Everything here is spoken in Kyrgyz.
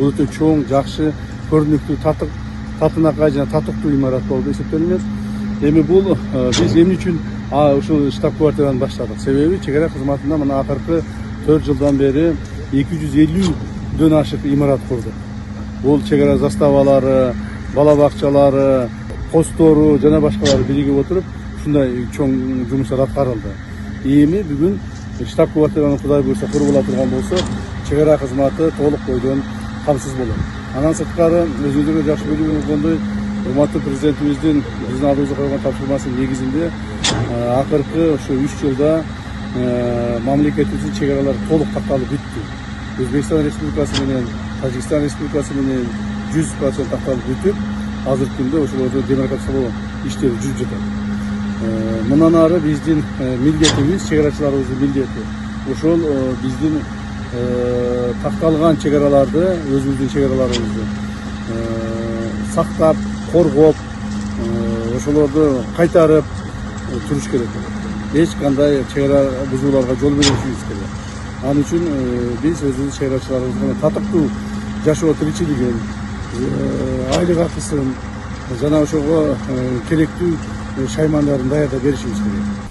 Өтө чоң, жакшы, көрүнүктүү, татынакай жана татыктуу имарат болуп эсептелинет. Эми бул биз эмне үчүн ушул штаб-квартираны баштадык? Себеби чек ара кызматында мына акыркы 4 жылдан бери 250дөн ашык имарат курдук. Бул чек ара заставалары, бала бакчалары, постору жана башкалары биригип отуруп ушундай чоң жумуштар аткарылды. Эми бүгүн штаб-квартираны Кудай буйрса курула турган болсо, чек ара кызматы толук бойдон камсыз болот. Андан сырткары өзүңүзгө жакшы билүү болгондой, урматтуу президентибиздин биздин алдыбызга койгон тапшырмасынын негизинде акыркы ошо 3 жылда мамлекетибиздин чек аралары толук такталып бүттү. Өзбекстан Республикасы менен Тажикстан Республикасы менен 100% такталып бүтүп, азыркы күндө ошолордун демаркациялоо иштери жүрүп жатат. Мындан ары биздин милдетибиз, чек арачыларыбыздын милдети ошол биздин такталган чек араларды, өзүбүздүн чек араларыбызды сактап, коргоп, ошолорду кайтарып туруш керек. Эч кандай чек ара бузууларга жол беришибиз керек. Ал үчүн биз өзүбүздүн чек арачыларыбызга татыктуу жашоо тиричилигин, айлык акысын жана ошого керектүү шаймандарын даярдап беришибиз керек.